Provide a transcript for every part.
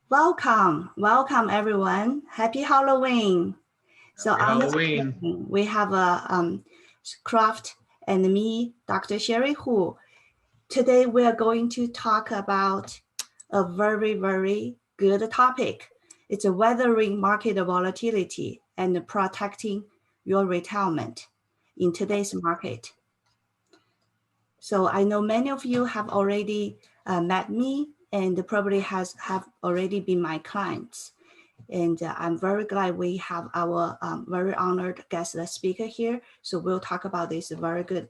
Welcome everyone. Happy Halloween. So Happy on the Halloween. screen, we have Croft and me, Dr. Sherry Hu. Today we are going to talk about a very good topic. It's a weathering market volatility and protecting your retirement in today's market. So I know many of you have already met me and probably have already been my clients. And I'm very glad we have our very honored guest speaker here. So we'll talk about this very good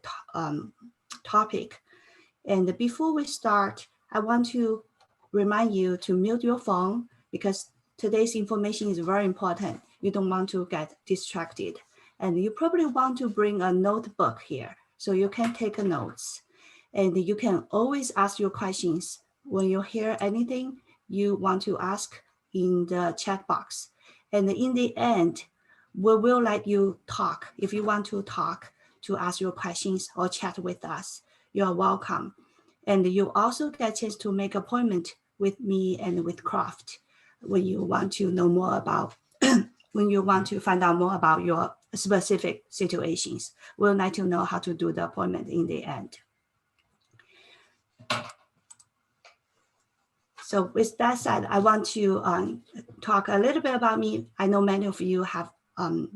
topic. And before we start, I want to remind you to mute your phone because today's information is very important. You don't want to get distracted. And you probably want to bring a notebook here so you can take notes. And you can always ask your questions when you hear anything you want to ask in the chat box. And in the end, we will let you talk. If you want to talk, to ask your questions or chat with us, you are welcome. And you also get a chance to make an appointment with me and with Croft when you want to know more about, when you want to find out more about your specific situations. We'll let you know how to do the appointment in the end. So with that said, I want to talk a little bit about me. I know many of you have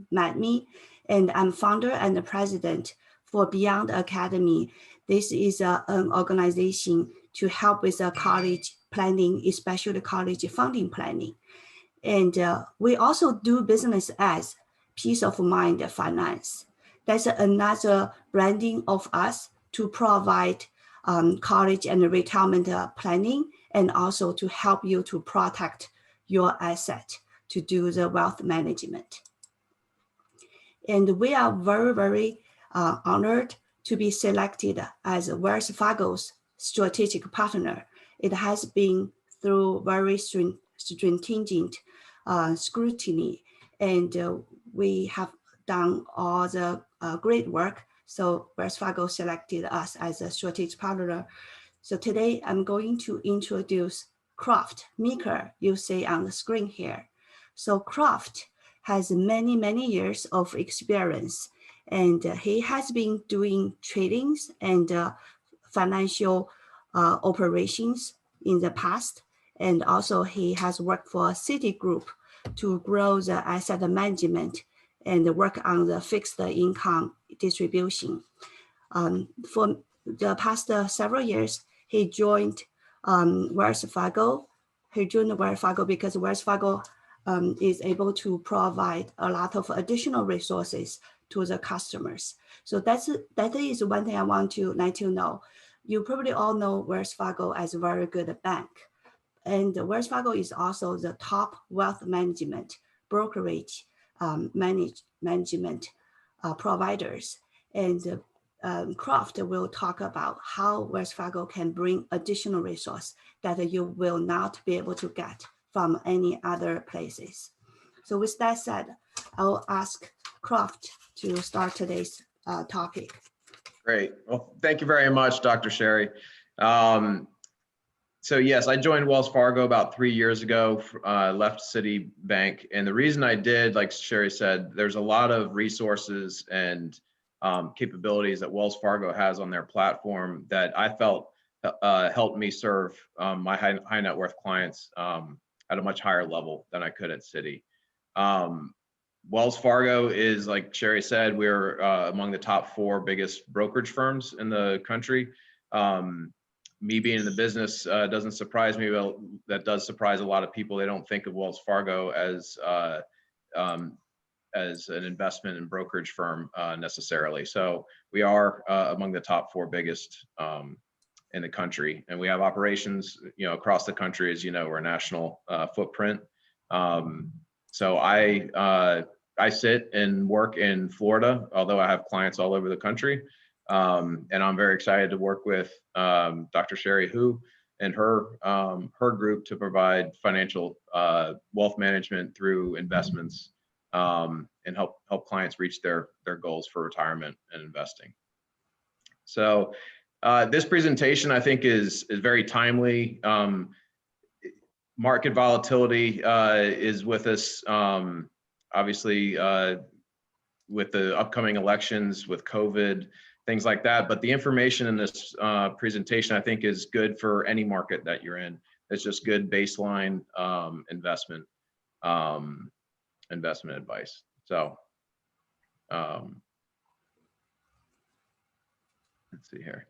met me, and I'm founder and the president for Beyond Academy. This is an organization to help with college planning, especially college funding planning. And we also do business as Peace of Mind Finance. That's another branding of us to provide college and retirement planning, and also to help you to protect your asset to do the wealth management. And we are very honored to be selected as Wells Fargo's strategic partner. It has been through very stringent scrutiny, and we have done all the great work. So Wells Fargo selected us as a strategic partner. So today I'm going to introduce Croft Meeker, you see on the screen here. So Croft has many years of experience, and he has been doing tradings and financial operations in the past. And also he has worked for Citigroup to grow the asset management and work on the fixed income distribution. For the past several years, he joined Wells Fargo. He joined Wells Fargo because Wells Fargo is able to provide a lot of additional resources to the customers. So that is one thing I want to let you know. You probably all know Wells Fargo as a very good bank. And Wells Fargo is also the top wealth management brokerage management providers. And Croft will talk about how Wells Fargo can bring additional resource that you will not be able to get from any other places. So with that said, I'll ask Croft to start today's topic. Great. Well, thank you very much, Dr. Sherry. So yes, I joined Wells Fargo about 3 years ago, left Citibank. And the reason I did, like Sherry said, there's a lot of resources and capabilities that Wells Fargo has on their platform that I felt helped me serve my high net worth clients at a much higher level than I could at Citi. Wells Fargo is, like Sherry said, we're among the top 4 biggest brokerage firms in the country. Me being in the business doesn't surprise me, but that does surprise a lot of people. They don't think of Wells Fargo as an investment and brokerage firm necessarily. So we are among the top 4 biggest in the country, and we have operations, across the country. As you know, we're a national footprint. So I sit and work in Florida, although I have clients all over the country. And I'm very excited to work with Dr. Sherry Hu and her group to provide financial wealth management through investments and help clients reach their goals for retirement and investing. So this presentation, I think, is very timely. Market volatility is with us, obviously, with the upcoming elections, with COVID, things like that. But the information in this presentation, I think, is good for any market that you're in. It's just good baseline investment advice. So let's see here.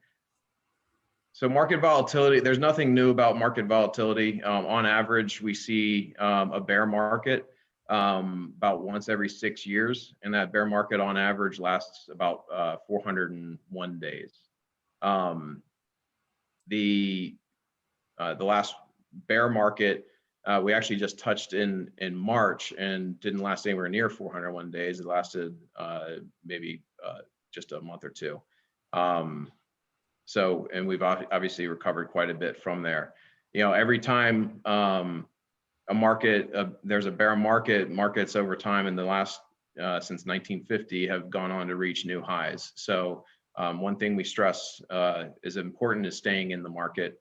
So market volatility, there's nothing new about market volatility. On average, we see a bear market about once every 6 years, and that bear market on average lasts about 401 days. The last bear market we actually just touched in March and didn't last anywhere near 401 days. It lasted maybe just a month or two. So, and we've obviously recovered quite a bit from there. Every time a market, there's a bear market, markets over time in the last, since 1950 have gone on to reach new highs. So one thing we stress is important is staying in the market,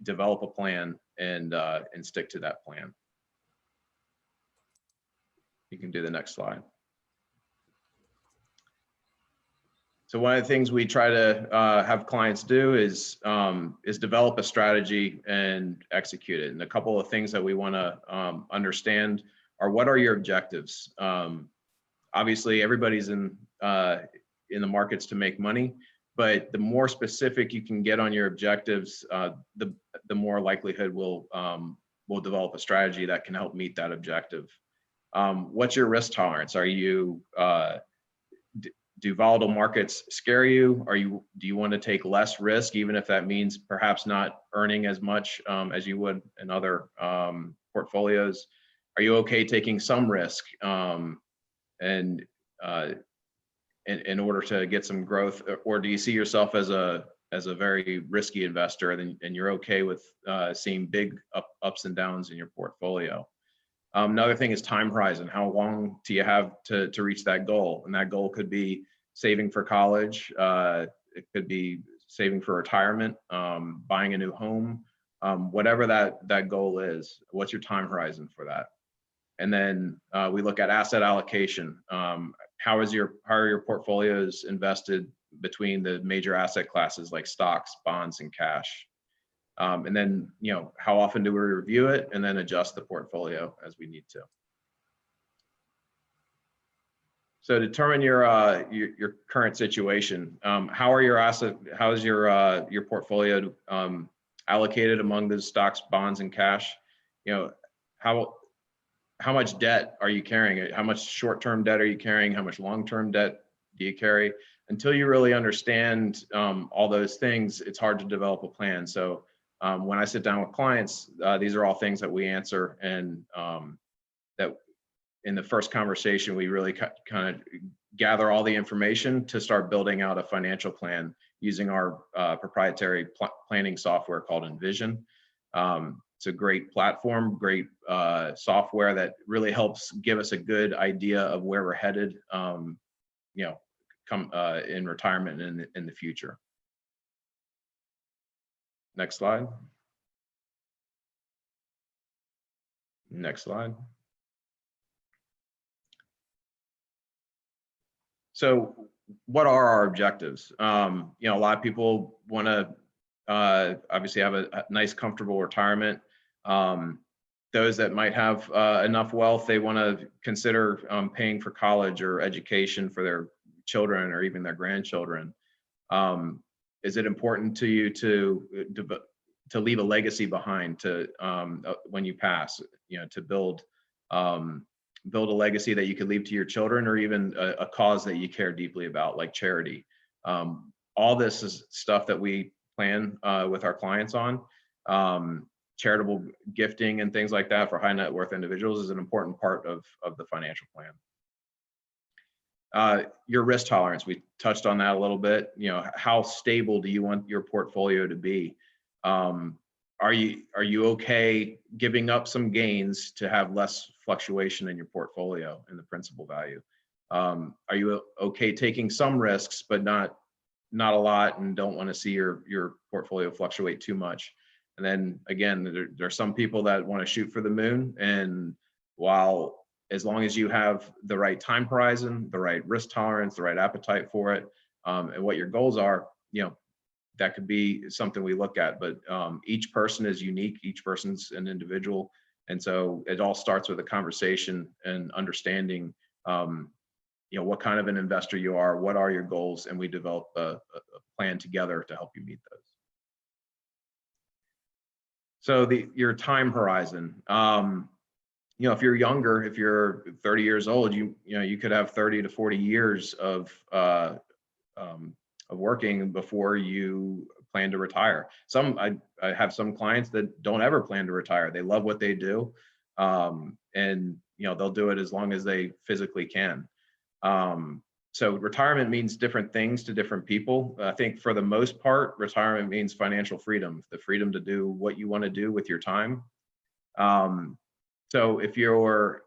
develop a plan, and stick to that plan. You can do the next slide. So one of the things we try to have clients do is develop a strategy and execute it. And a couple of things that we want to understand are, what are your objectives? Obviously, everybody's in the markets to make money, but the more specific you can get on your objectives, the more likelihood we'll develop a strategy that can help meet that objective. What's your risk tolerance? Are you do volatile markets scare you? Do you want to take less risk, even if that means perhaps not earning as much as you would in other portfolios? Are you okay taking some risk in order to get some growth, or do you see yourself as a very risky investor, and you're okay with seeing big ups and downs in your portfolio? Another thing is time horizon. How long do you have to reach that goal? And that goal could be saving for college. It could be saving for retirement, buying a new home, whatever that goal is. What's your time horizon for that? And then we look at asset allocation. How are your portfolios invested between the major asset classes like stocks, bonds, and cash? And then, how often do we review it and then adjust the portfolio as we need to? So determine your current situation. How is your portfolio allocated among the stocks, bonds, and cash? How much debt are you carrying? How much short-term debt are you carrying? How much long-term debt do you carry? Until you really understand all those things, it's hard to develop a plan. So when I sit down with clients, these are all things that we answer, and that in the first conversation, we really kind of gather all the information to start building out a financial plan using our proprietary planning software called Envision. It's a great platform, great software that really helps give us a good idea of where we're headed, in retirement and in the future. Next slide. Next slide. So what are our objectives? A lot of people want to obviously have a nice, comfortable retirement. Those that might have enough wealth, they want to consider paying for college or education for their children or even their grandchildren. Is it important to you to leave a legacy behind when you pass? To build a legacy that you could leave to your children, or even a cause that you care deeply about, like charity. All this is stuff that we plan with our clients on. Charitable gifting and things like that for high net worth individuals is an important part of the financial plan. Your risk tolerance, we touched on that a little bit. How stable do you want your portfolio to be? Are you okay giving up some gains to have less fluctuation in your portfolio and the principal value? Are you okay taking some risks, but not a lot, and don't want to see your portfolio fluctuate too much? And then again, there are some people that want to shoot for the moon. And while, as long as you have the right time horizon, the right risk tolerance, the right appetite for it, and what your goals are, that could be something we look at. But each person is unique. Each person's an individual. And so it all starts with a conversation and understanding, what kind of an investor you are, what are your goals, and we develop a plan together to help you meet those. So your time horizon, if you're younger, if you're 30 years old, you could have 30 to 40 years of working before you plan to retire. I have some clients that don't ever plan to retire. They love what they do, and they'll do it as long as they physically can. So retirement means different things to different people. I think for the most part, retirement means financial freedom, the freedom to do what you want to do with your time. So if your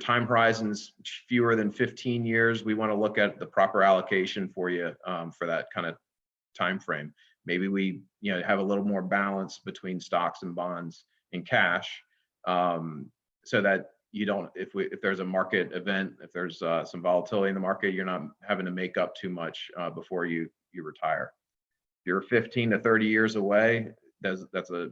time horizon's fewer than 15 years, we want to look at the proper allocation for you for that kind of time frame. Maybe we have a little more balance between stocks and bonds and cash, so that you don't, if there's a market event, if there's some volatility in the market, you're not having to make up too much before you retire. If you're 15 to 30 years away, that's a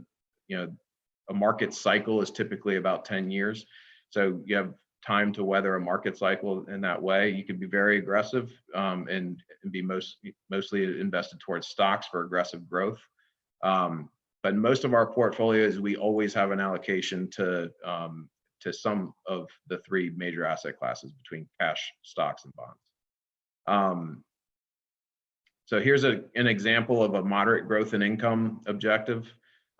market cycle is typically about 10 years. So you have time to weather a market cycle in that way. You can be very aggressive and be mostly invested towards stocks for aggressive growth. But in most of our portfolios, we always have an allocation to some of the three major asset classes between cash, stocks, and bonds. So here's an example of a moderate growth in income objective.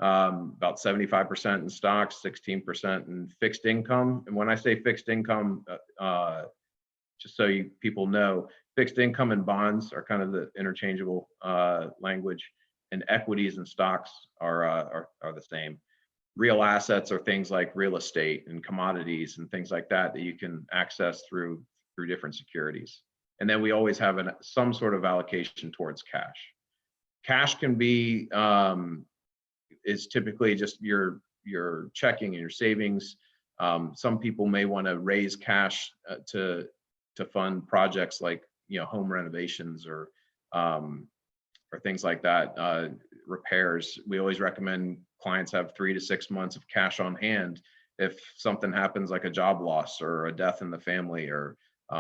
About 75% in stocks, 16% in fixed income. And when I say fixed income, just so people know, fixed income and bonds are kind of the interchangeable language, and equities and stocks are the same. Real assets are things like real estate and commodities and things like that you can access through different securities. And then we always have some sort of allocation towards cash. Cash can be is typically just your checking and your savings. Some people may want to raise cash to fund projects like home renovations or things like that, repairs. We always recommend clients have 3 to 6 months of cash on hand if something happens, like a job loss or a death in the family or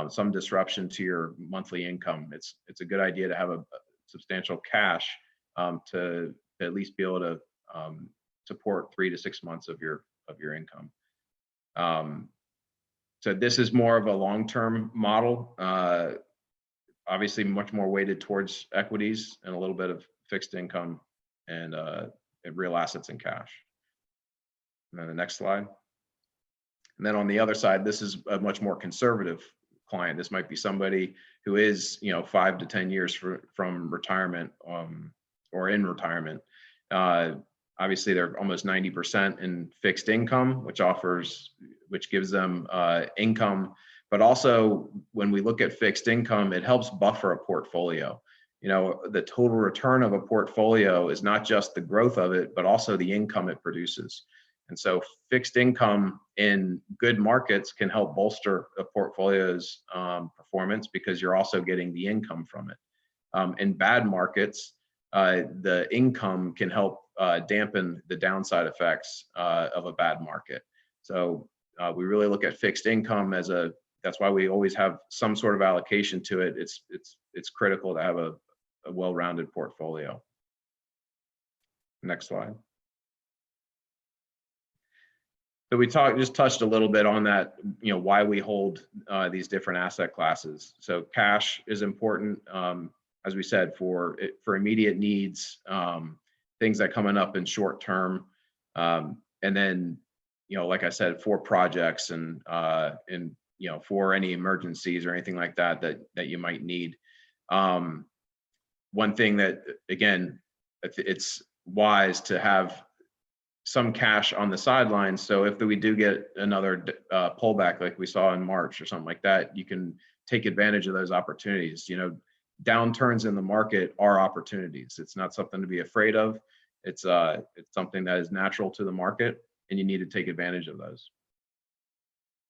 some disruption to your monthly income. It's a good idea to have a substantial cash to at least be able to support 3 to 6 months of your income. So this is more of a long-term model, obviously much more weighted towards equities and a little bit of fixed income and real assets and cash. And then the next slide. And then on the other side, this is a much more conservative client. This might be somebody who is 5 to 10 years from retirement or in retirement. Obviously, they're almost 90% in fixed income, which gives them income. But also, when we look at fixed income, it helps buffer a portfolio. The total return of a portfolio is not just the growth of it, but also the income it produces. And so fixed income in good markets can help bolster a portfolio's performance because you're also getting the income from it. In bad markets, the income can help dampen the downside effects of a bad market. So we really look at fixed income that's why we always have some sort of allocation to it. It's critical to have a well-rounded portfolio. Next slide. So we just touched a little bit on that, why we hold these different asset classes. So cash is important, as we said, for immediate needs, things that coming up in short term, and then like I said, for projects and for any emergencies or anything like that you might need. One thing that, again, it's wise to have some cash on the sidelines. So if we do get another pullback like we saw in March or something like that, you can take advantage of those opportunities. Downturns in the market are opportunities. It's not something to be afraid of. It's something that is natural to the market, and you need to take advantage of those.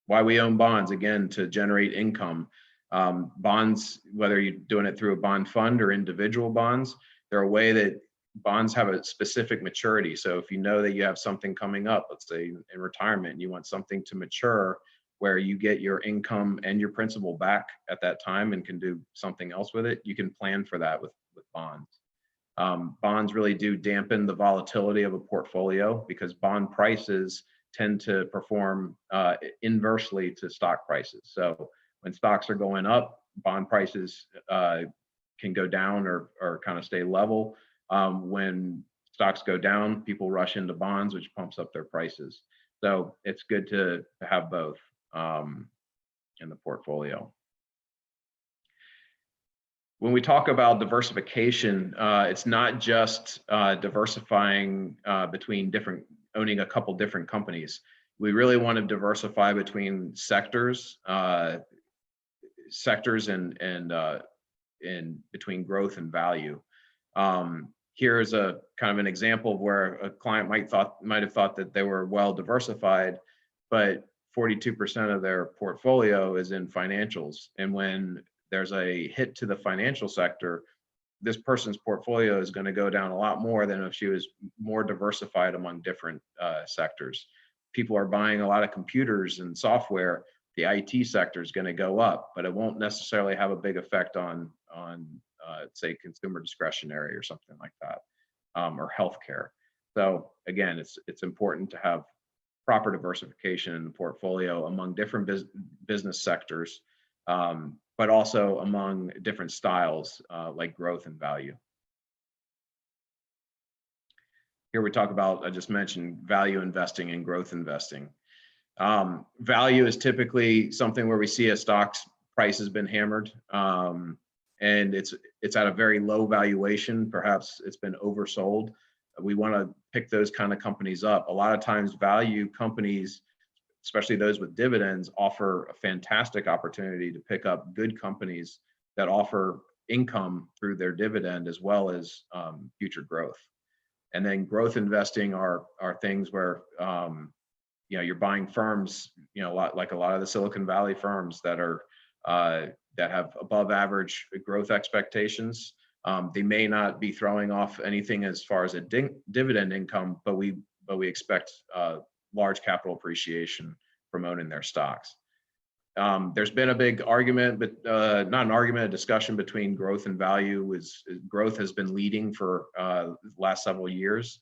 Why we own bonds, again, to generate income. Bonds, whether you're doing it through a bond fund or individual bonds, they're a way that bonds have a specific maturity. So if you know that you have something coming up, let's say in retirement, and you want something to mature where you get your income and your principal back at that time and can do something else with it, you can plan for that with bonds. Bonds really do dampen the volatility of a portfolio because bond prices tend to perform inversely to stock prices. So when stocks are going up, bond prices can go down or kind of stay level. When stocks go down, people rush into bonds, which pumps up their prices. So it's good to have both in the portfolio. When we talk about diversification, it's not just diversifying between owning a couple different companies. We really want to diversify between sectors, and between growth and value. Here's a kind of an example of where a client might have thought that they were well diversified, but 42% of their portfolio is in financials. And when there's a hit to the financial sector, this person's portfolio is going to go down a lot more than if she was more diversified among different sectors. People are buying a lot of computers and software. The IT sector is going to go up, but it won't necessarily have a big effect on say consumer discretionary or something like that, or healthcare. So again, it's important to have proper diversification in the portfolio among different business sectors, but also among different styles like growth and value. Here we talk about, I just mentioned value investing and growth investing. Value is typically something where we see a stock's price has been hammered, and it's at a very low valuation. Perhaps it's been oversold. We want to pick those kind of companies up. A lot of times value companies, especially those with dividends, offer a fantastic opportunity to pick up good companies that offer income through their dividend as well as future growth. And then growth investing are things where you're buying firms, a lot of the Silicon Valley firms that are that have above average growth expectations. They may not be throwing off anything as far as a dividend income, but we expect large capital appreciation from owning their stocks. There's been a big argument, but not an argument, a discussion between growth and value. Growth has been leading for the last several years.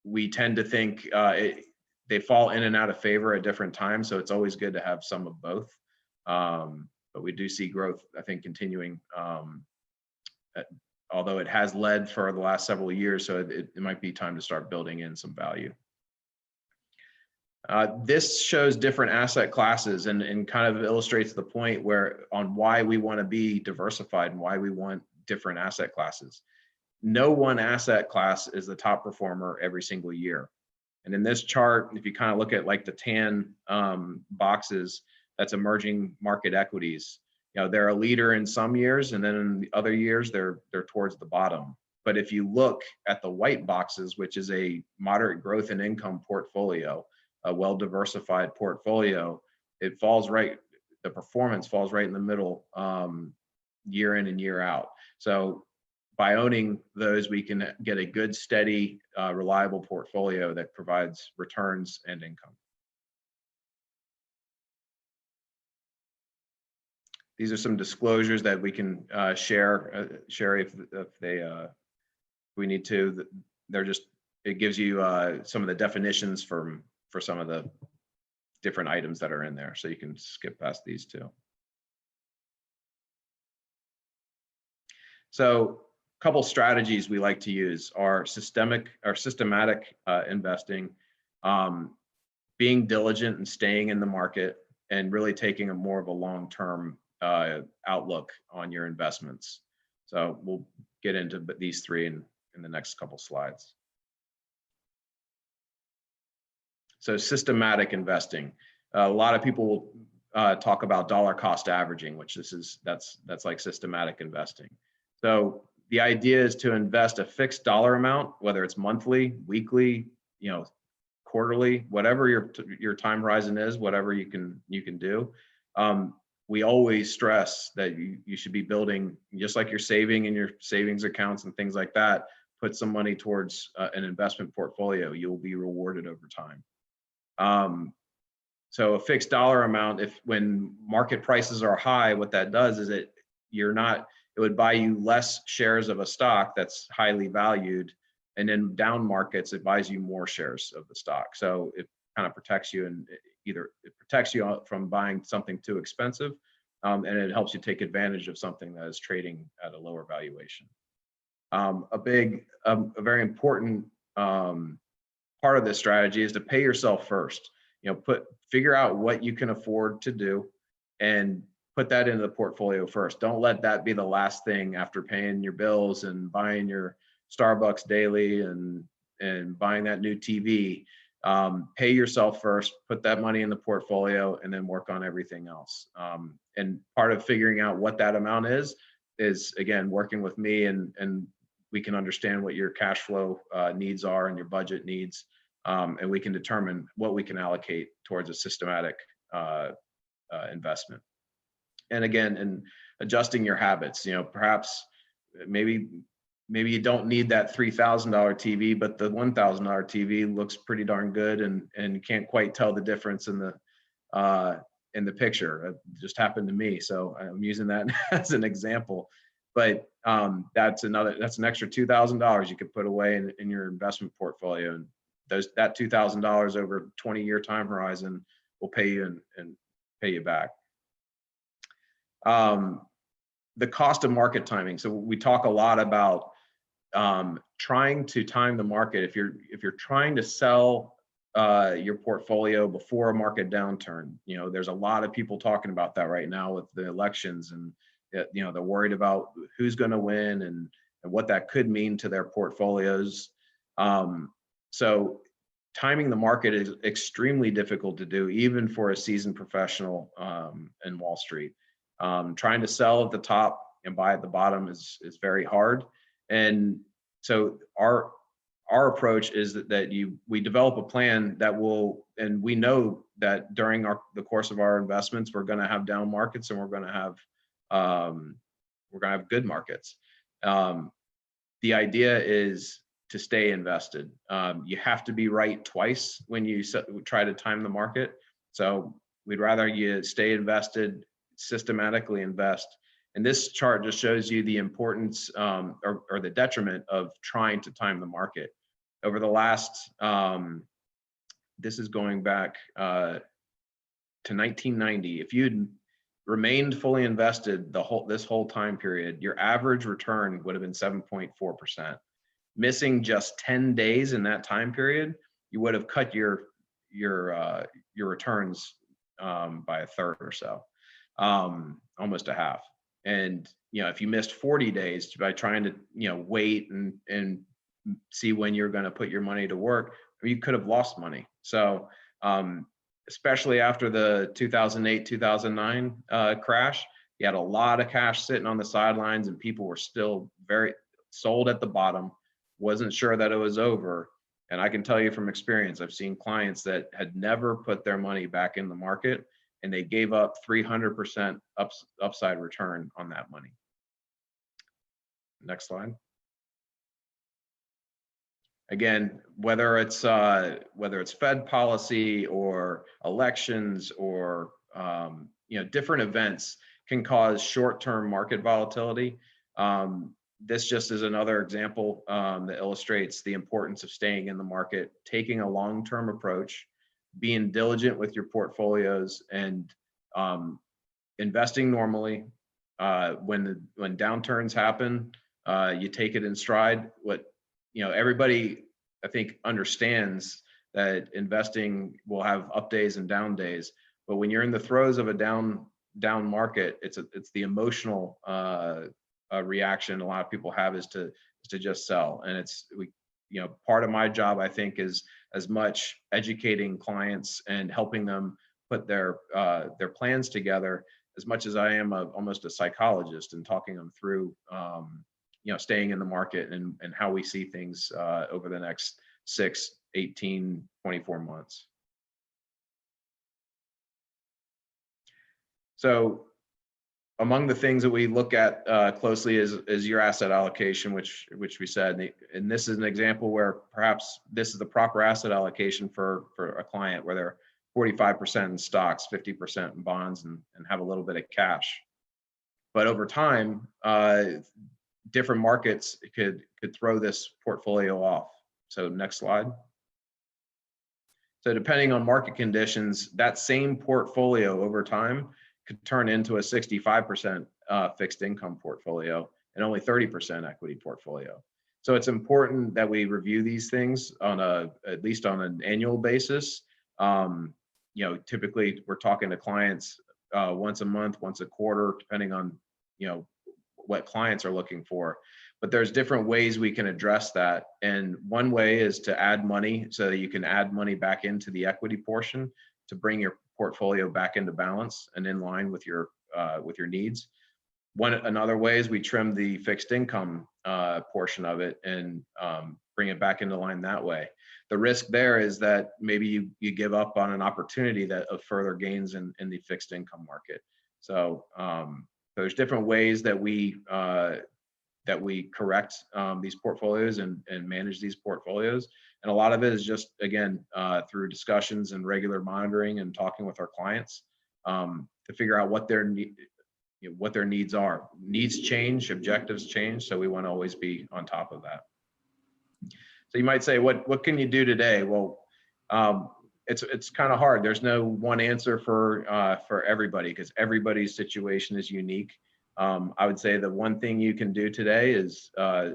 We tend to think they fall in and out of favor at different times, so it's always good to have some of both. But we do see growth, I think, continuing, although it has led for the last several years, so it might be time to start building in some value. This shows different asset classes and kind of illustrates the point on why we want to be diversified and why we want different asset classes. No one asset class is the top performer every single year. And in this chart, if you kind of look at like the tan boxes, that's emerging market equities. They're a leader in some years, and then in the other years, they're towards the bottom. But if you look at the white boxes, which is a moderate growth and income portfolio, a well-diversified portfolio, the performance falls right in the middle, year in and year out. So by owning those, we can get a good, steady, reliable portfolio that provides returns and income. These are some disclosures that we can share if we need to. It gives you some of the definitions for some of the different items that are in there, so you can skip past these two. So a couple strategies we like to use are systematic investing, being diligent and staying in the market, and really taking more of a long-term outlook on your investments. So we'll get into these three in the next couple slides. So systematic investing. A lot of people talk about dollar cost averaging, which that's like systematic investing. So the idea is to invest a fixed dollar amount, whether it's monthly, weekly, quarterly, whatever your time horizon is, whatever you can do. We always stress that you should be building, just like you're saving in your savings accounts and things like that, put some money towards an investment portfolio. You'll be rewarded over time. So a fixed dollar amount, when market prices are high, what that does is it would buy you less shares of a stock that's highly valued. And in down markets, it buys you more shares of the stock. So it kind of protects you, and either it protects you from buying something too expensive, and it helps you take advantage of something that is trading at a lower valuation. A very important part of this strategy is to pay yourself first. Figure out what you can afford to do and put that into the portfolio first. Don't let that be the last thing after paying your bills and buying your Starbucks daily and buying that new TV. Pay yourself first, put that money in the portfolio, and then work on everything else. And part of figuring out what that amount is again, working with me, and we can understand what your cash flow needs are and your budget needs. And we can determine what we can allocate towards a systematic investment. And again, in adjusting your habits, perhaps maybe you don't need that $3,000 TV, but the $1,000 TV looks pretty darn good, and you can't quite tell the difference in the picture. It just happened to me, so I'm using that as an example. But that's an extra $2,000 you could put away in your investment portfolio, and that $2,000 over a 20-year time horizon will pay you and pay you back. The cost of market timing. So we talk a lot about trying to time the market. If you're trying to sell your portfolio before a market downturn, there's a lot of people talking about that right now with the elections, and they're worried about who's going to win and what that could mean to their portfolios. So timing the market is extremely difficult to do, even for a seasoned professional in Wall Street. Trying to sell at the top and buy at the bottom is very hard. And so our approach is that we develop a plan that will, and we know that during the course of our investments, we're going to have down markets, and we're going to have good markets. The idea is to stay invested. You have to be right twice when you try to time the market. So we'd rather you stay invested, systematically invest. And this chart just shows you the importance or the detriment of trying to time the market. Over the last, this is going back to 1990. If you'd remained fully invested this whole time period, your average return would have been 7.4%. Missing just 10 days in that time period, you would have cut your returns by a third or so, almost a half. And if you missed 40 days by trying to wait and see when you're going to put your money to work, you could have lost money. So especially after the 2008-2009 crash, you had a lot of cash sitting on the sidelines, and people were still very sold at the bottom, wasn't sure that it was over. And I can tell you from experience, I've seen clients that had never put their money back in the market, and they gave up 300% upside return on that money. Next slide. Again, whether it's Fed policy or elections or different events can cause short-term market volatility. This just is another example that illustrates the importance of staying in the market, taking a long-term approach, being diligent with your portfolios, and investing normally. When downturns happen, you take it in stride. Everybody, I think, understands that investing will have up days and down days, but when you're in the throes of a down market, it's the emotional reaction a lot of people have is to just sell. And part of my job, I think, is as much educating clients and helping them put their plans together as much as I am almost a psychologist and talking them through staying in the market and how we see things over the next 6, 18, 24 months. So among the things that we look at closely is your asset allocation, which we said, and this is an example where perhaps this is the proper asset allocation for a client, where they're 45% in stocks, 50% in bonds, and have a little bit of cash. But over time, different markets could throw this portfolio off. So next slide. So depending on market conditions, that same portfolio over time could turn into a 65% fixed income portfolio and only 30% equity portfolio. So it's important that we review these things on at least on an annual basis. Typically we're talking to clients once a month, once a quarter, depending on what clients are looking for. But there's different ways we can address that. And one way is to add money, so that you can add money back into the equity portion to bring your portfolio back into balance and in line with your needs. Another way is we trim the fixed income portion of it and bring it back into line that way. The risk there is that maybe you give up on an opportunity of further gains in the fixed income market. So there's different ways that we correct these portfolios and manage these portfolios. And a lot of it is just, again, through discussions and regular monitoring and talking with our clients to figure out what their needs are. Needs change, objectives change, so we want to always be on top of that. So you might say, what can you do today? Well, it's kind of hard. There's no one answer for everybody, because everybody's situation is unique. I would say the one thing you can do today is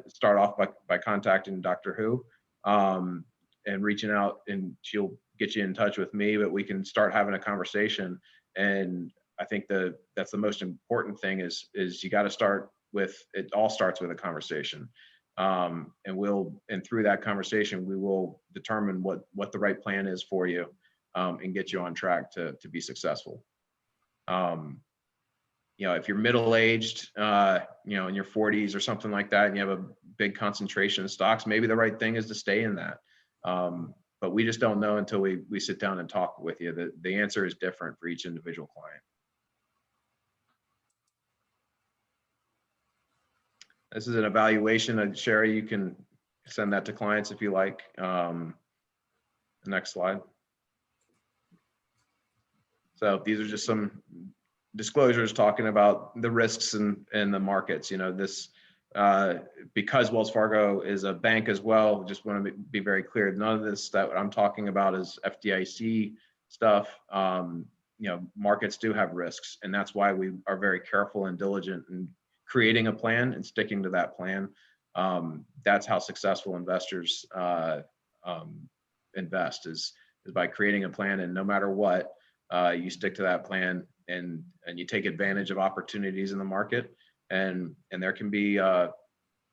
start off by contacting Dr. Who and reaching out, and she'll get you in touch with me, but we can start having a conversation. And I think that's the most important thing is you got to start with, it all starts with a conversation. And through that conversation, we will determine what the right plan is for you and get you on track to be successful. If you're middle-aged, in your 40s or something like that, and you have a big concentration of stocks, maybe the right thing is to stay in that. But we just don't know until we sit down and talk with you. The answer is different for each individual client. This is an evaluation. Sherry, you can send that to clients if you like. Next slide. So these are just some disclosures talking about the risks in the markets. Because Wells Fargo is a bank as well, just want to be very clear. None of this that I'm talking about is FDIC stuff. Markets do have risks, and that's why we are very careful and diligent in creating a plan and sticking to that plan. That's how successful investors invest is by creating a plan, and no matter what, you stick to that plan and you take advantage of opportunities in the market. And there can be,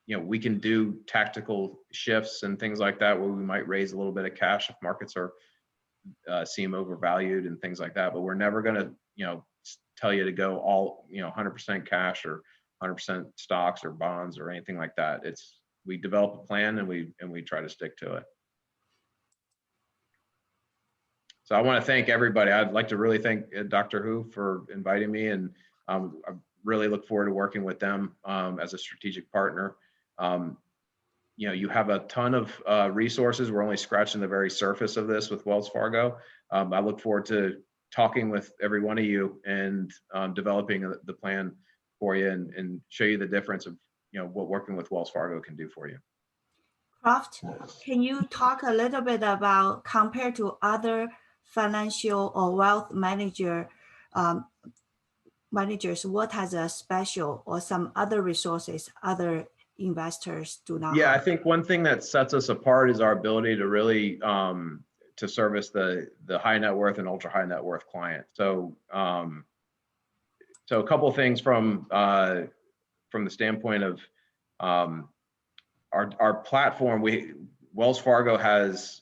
we can do tactical shifts and things like that where we might raise a little bit of cash if markets seem overvalued and things like that. But we're never going to, tell you to go all, 100% cash or 100% stocks or bonds or anything like that. We develop a plan and we try to stick to it. So I want to thank everybody. I'd like to really thank Dr. Who for inviting me, and I really look forward to working with them as a strategic partner. You have a ton of resources. We're only scratching the very surface of this with Wells Fargo. I look forward to talking with every one of you and developing the plan for you and show you the difference of what working with Wells Fargo can do for you. Croft, can you talk a little bit about, compared to other financial or wealth managers, what has a special or some other resources other investors do not have? I think one thing that sets us apart is our ability to really to service the high net worth and ultra high net worth client. So a couple of things from the standpoint of our platform. Wells Fargo has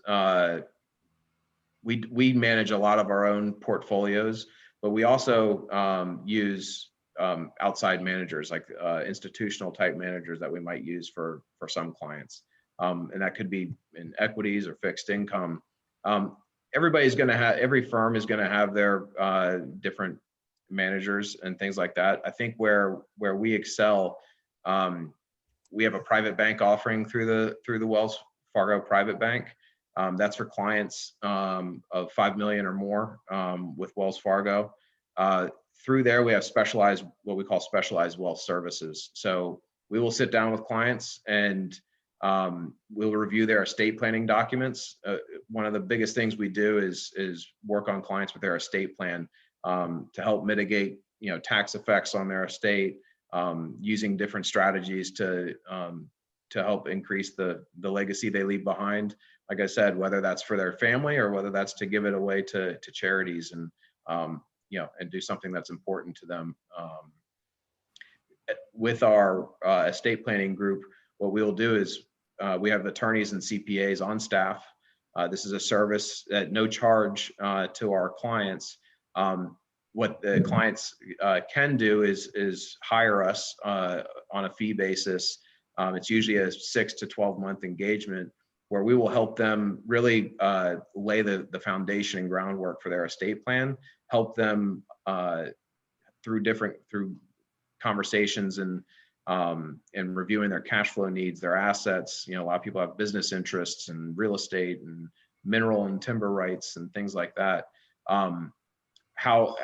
we manage a lot of our own portfolios, but we also use outside managers, like institutional type managers that we might use for some clients. And that could be in equities or fixed income. Everybody's going to have, every firm is going to have their different managers and things like that. I think where we excel, we have a private bank offering through the Wells Fargo Private Bank. That's for clients of 5 million or more with Wells Fargo. Through there, we have what we call specialized wealth services. So we will sit down with clients and we'll review their estate planning documents. One of the biggest things we do is work on clients with their estate plan to help mitigate, tax effects on their estate, using different strategies to help increase the legacy they leave behind. Like I said, whether that's for their family or whether that's to give it away to charities and and do something that's important to them. With our estate planning group, what we'll do is we have attorneys and CPAs on staff. This is a service at no charge to our clients. What the clients can do is hire us on a fee basis. It's usually a 6 to 12 month engagement where we will help them really lay the foundation and groundwork for their estate plan, help them through conversations and reviewing their cash flow needs, their assets. A lot of people have business interests in real estate and mineral and timber rights and things like that. How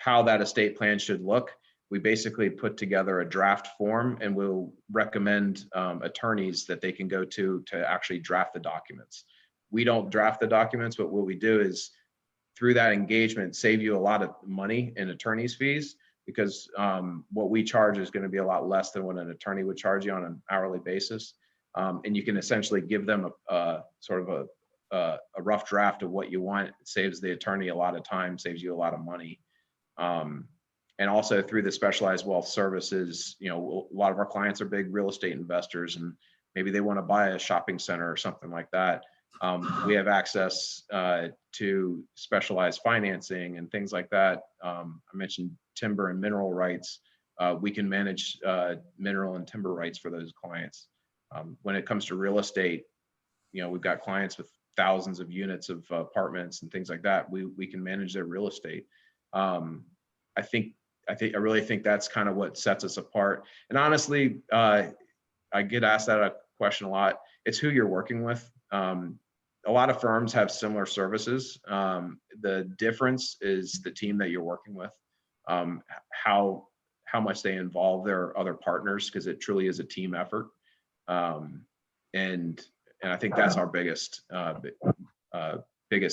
that estate plan should look. We basically put together a draft form and we'll recommend attorneys that they can go to actually draft the documents. We don't draft the documents, but what we do is through that engagement, save you a lot of money in attorney's fees because what we charge is going to be a lot less than what an attorney would charge you on an hourly basis. And you can essentially give them a rough draft of what you want. It saves the attorney a lot of time, saves you a lot of money. And also through the specialized wealth services, a lot of our clients are big real estate investors and maybe they want to buy a shopping center or something like that. We have access to specialized financing and things like that. I mentioned timber and mineral rights. We can manage mineral and timber rights for those clients. When it comes to real estate, we've got clients with thousands of units of apartments and things like that. We can manage their real estate. I really think that's kind of what sets us apart. And honestly, I get asked that question a lot. It's who you're working with. A lot of firms have similar services. The difference is the team that you're working with, how much they involve their other partners, because it truly is a team effort. And I think that's our biggest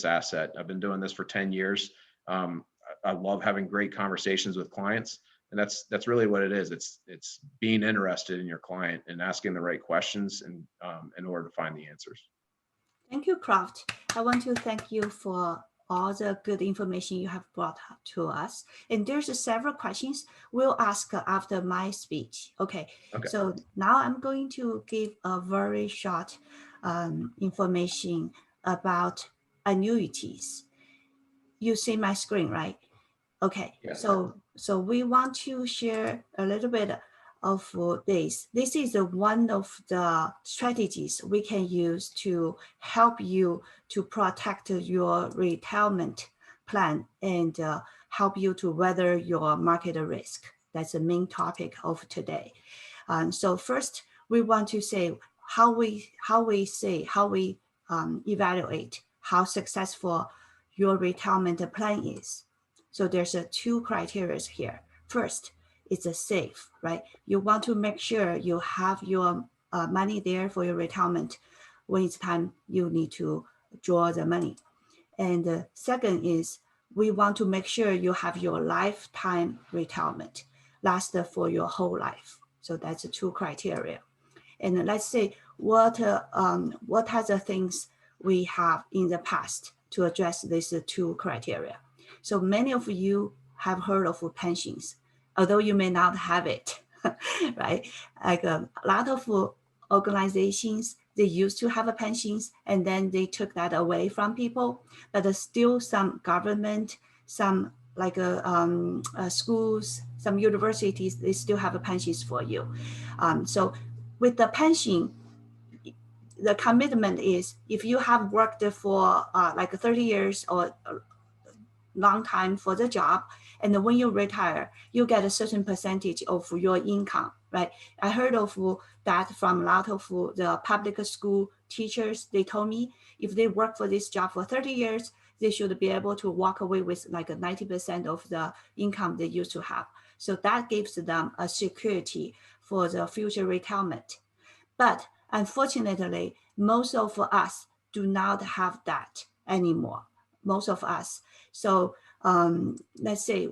asset. I've been doing this for 10 years. I love having great conversations with clients, and that's really what it is. It's being interested in your client and asking the right questions and in order to find the answers. Thank you, Croft. I want to thank you for all the good information you have brought to us. And there's several questions we'll ask after my speech. Okay. So now I'm going to give a very short information about annuities. You see my screen, right? Okay. Yes. So we want to share a little bit of this. This is one of the strategies we can use to help you to protect your retirement plan and help you to weather your market risk. That's the main topic of today. So first, we want to say how we evaluate how successful your retirement plan is. So there's two criteria here. First, it's a safe, right? You want to make sure you have your money there for your retirement when it's time you need to draw the money. And the second is we want to make sure you have your lifetime retirement, last for your whole life. So that's the two criteria. And let's say what are the things we have in the past to address these two criteria. So many of you have heard of pensions, although you may not have it, right? Like a lot of organizations, they used to have pensions and then they took that away from people, but there's still some government, some like schools, some universities, they still have pensions for you. So with the pension, the commitment is if you have worked for like 30 years or long time for the job, and when you retire, you get a certain percentage of your income, right? I heard of that from a lot of the public school teachers. They told me if they work for this job for 30 years, they should be able to walk away with like 90% of the income they used to have. So that gives them a security for the future retirement. But unfortunately, most of us do not have that anymore. Most of us. So let's say,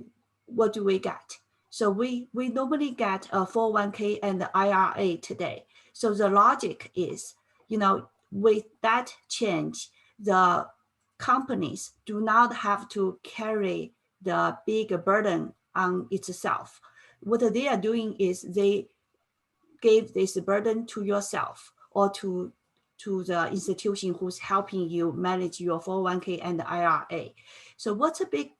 what do we get? So we normally get a 401k and the IRA today. So the logic is, with that change, the companies do not have to carry the big burden on itself. What they are doing is they give this burden to yourself or to the institution who's helping you manage your 401k and IRA. So what's the big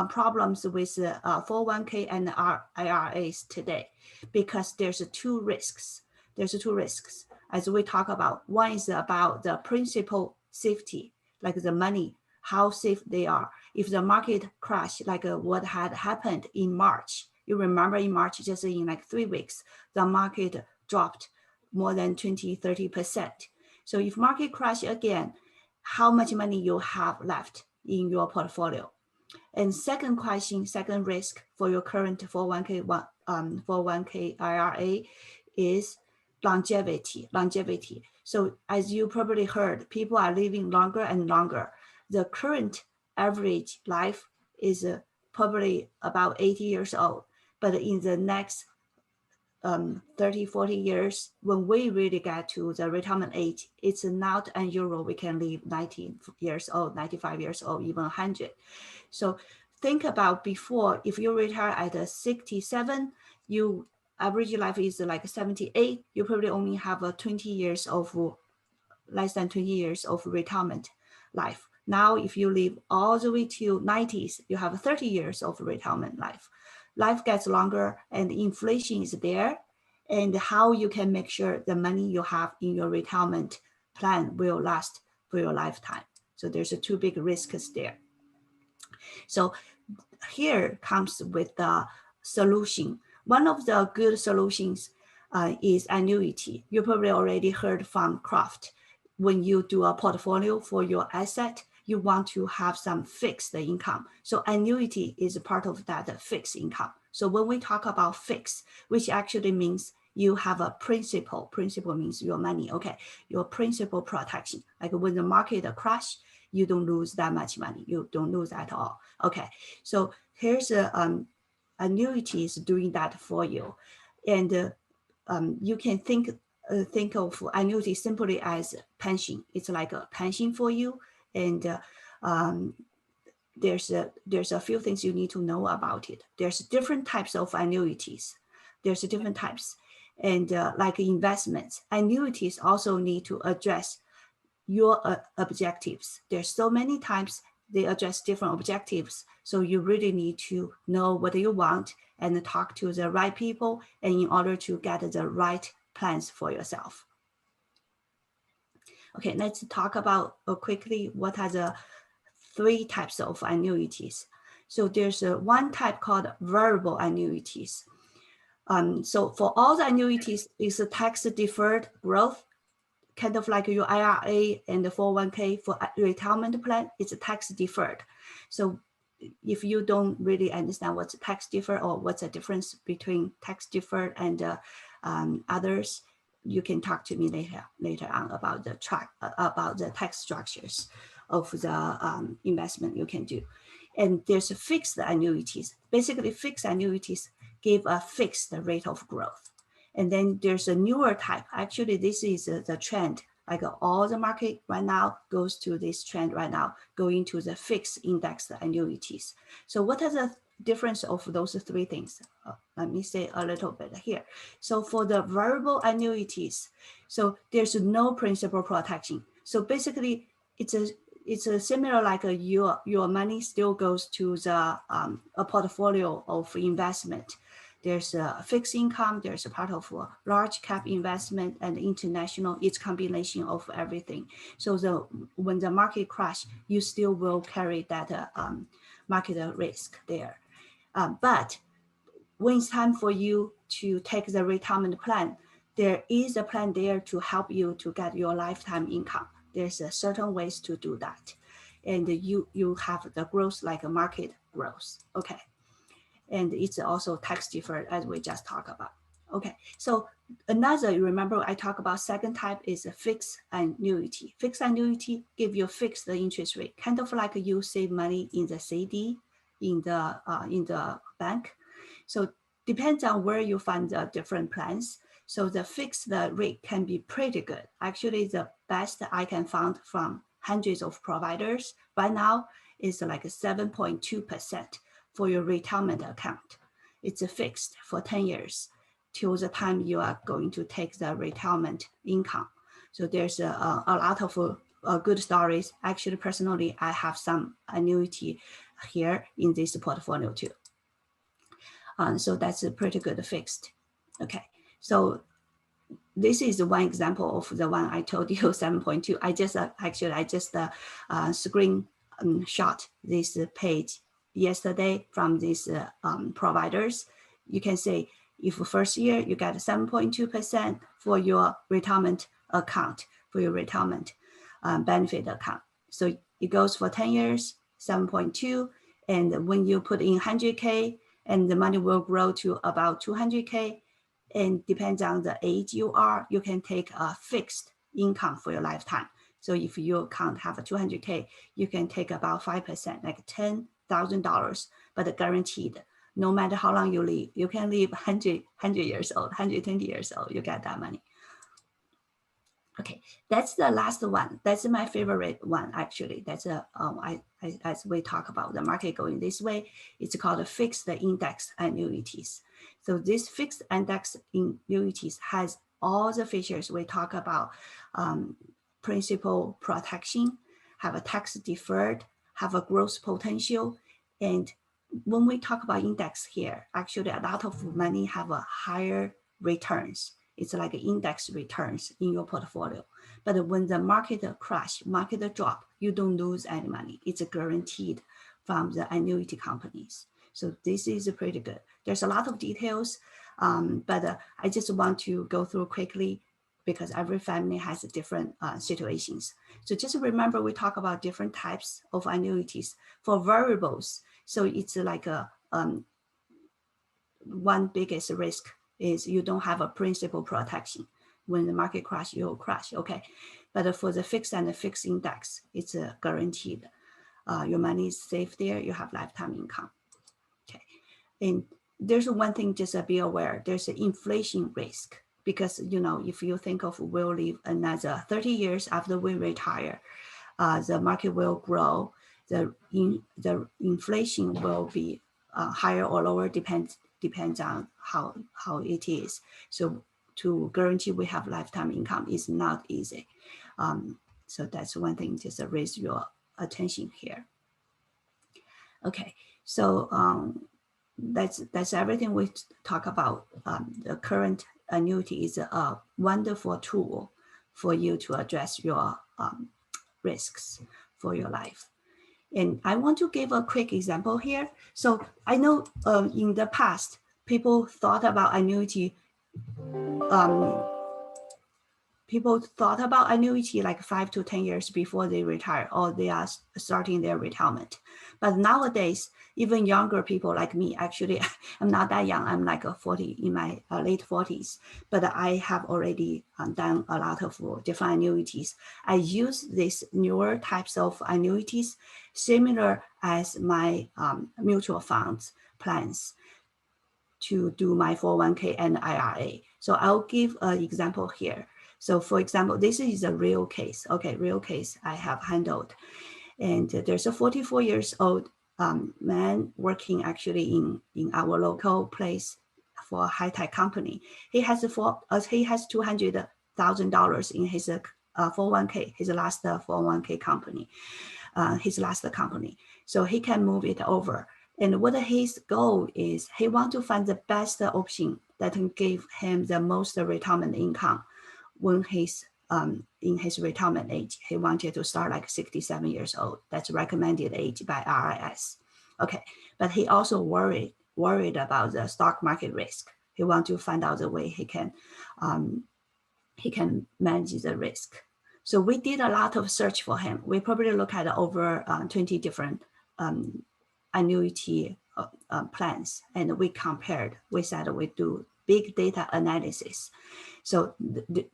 problems with 401k and IRAs today? Because there's two risks. As we talk about. One is about the principal safety, like the money, how safe they are. If the market crash, like what had happened in March, you remember in March, just in like 3 weeks, the market dropped more than 20-30%. So if market crash again, how much money you have left in your portfolio? And second risk for your current 401k IRA is longevity. So as you probably heard, people are living longer and longer. The current average life is probably about 80 years old, but in the next 30-40 years, when we really get to the retirement age, it's not unusual we can live 90 years old, 95 years old, even 100. So think about before, if you retire at 67, you average life is like 78, you probably only have a 20 years of less than 20 years of retirement life. Now, if you live all the way to 90s, you have 30 years of retirement life. Life gets longer and inflation is there, and how you can make sure the money you have in your retirement plan will last for your lifetime. So there's two big risks there. So here comes with the solution. One of the good solutions is annuity. You probably already heard from Kraft. When you do a portfolio for your asset, you want to have some fixed income. So annuity is a part of that fixed income. So when we talk about fixed, which actually means you have a principal means your money, okay, your principal protection. Like when the market crash, you don't lose that much money. You don't lose at all. Okay, so here's annuities doing that for you. And you can think of annuity simply as pension. It's like a pension for you. And there's a few things you need to know about it. There's different types of annuities. There's different types. And like investments, annuities also need to address your objectives. There's so many times they address different objectives. So you really need to know what you want and talk to the right people, and in order to get the right plans for yourself. Okay, let's talk about quickly what are the 3 types of annuities. So there's one type called variable annuities. So for all the annuities, it's a tax deferred growth, kind of like your IRA and the 401k for retirement plan. It's a tax deferred. So if you don't really understand what's tax deferred or what's the difference between tax deferred and others, you can talk to me later on about the tax structures of the investment you can do. And there's fixed annuities. Basically, fixed annuities give a fixed rate of growth. And then there's a newer type. Actually, this is the trend. Like all the market right now goes to this trend right now, going to the fixed indexed annuities. So what are the difference of those 3 things? Let me say a little bit here. So for the variable annuities, so there's no principal protection. So basically, it's similar like your money still goes to the a portfolio of investment. There's a fixed income, there's a part of a large cap investment, and international. It's combination of everything. So when the market crash, you still will carry that market risk there. But when it's time for you to take the retirement plan, there is a plan there to help you to get your lifetime income. There's a certain ways to do that. And you have the growth like a market growth, okay? And it's also tax deferred as we just talked about. Okay, so another, remember I talked about second type is a fixed annuity. Fixed annuity give you fixed interest rate, kind of like you save money in the CD in the bank. So depends on where you find the different plans. So the fixed rate can be pretty good. Actually, the best I can find from hundreds of providers right now is like 7.2% for your retirement account. It's fixed for 10 years till the time you are going to take the retirement income. So there's a lot of good stories. Actually, personally, I have some annuity here in this portfolio too. So that's a pretty good fixed. Okay, so this is one example of the one I told you, 7.2. I just screenshot this page yesterday from these providers. You can say if first year you get 7.2% for your retirement account, for your retirement benefit account. So it goes for 10 years, 7.2. And when you put in 100K, and the money will grow to about 200K. And depends on the age you are, you can take a fixed income for your lifetime. So if you can't have a 200K, you can take about 5%, like $10,000, but guaranteed. No matter how long you live, you can live 100 years old, 120 years old, you get that money. Okay, that's the last one. That's my favorite one, actually. That's as we talk about the market going this way, it's called a fixed index annuities. So this fixed index annuities has all the features we talk about: principal protection, have a tax deferred, have a growth potential, and when we talk about index here, actually a lot of money have a higher returns. It's like index returns in your portfolio. But when the market crash, market drop, you don't lose any money. It's guaranteed from the annuity companies. So this is pretty good. There's a lot of details, but I just want to go through quickly because every family has different situations. So just remember, we talk about different types of annuities for variables. So it's like one biggest risk is you don't have a principal protection. When the market crash, you'll crash, okay? But for the fixed and the fixed index, it's guaranteed. Your money is safe there, you have lifetime income, okay? And there's one thing, just be aware, there's an inflation risk because, you know, if you think of we'll live another 30 years after we retire, the market will grow, the inflation will be higher or lower, depends on how it is. So to guarantee we have lifetime income is not easy. So that's one thing, just raise your attention here. Okay, so that's everything we talk about. The current annuity is a wonderful tool for you to address your risks for your life. And I want to give a quick example here. So I know in the past, people thought about annuity like 5 to 10 years before they retire or they are starting their retirement. But nowadays, even younger people like me, actually, I'm not that young. I'm like 40 in my late 40s, but I have already done a lot of different annuities. I use these newer types of annuities, similar as my mutual funds plans to do my 401k and IRA. So I'll give an example here. So for example, this is a real case. Okay, real case I have handled. And there's a 44 years old man working actually in our local place for a high-tech company. He has $200,000 in his 401k, his last 401k company, his last company. So he can move it over. And what his goal is, he wants to find the best option that can give him the most retirement income when he's in his retirement age. He wanted to start like 67 years old. That's recommended age by IRS. Okay, but he also worried about the stock market risk. He wants to find out the way he can manage the risk. So we did a lot of search for him. We probably look at over 20 different annuity plans, and we compared. We said we do big data analysis. So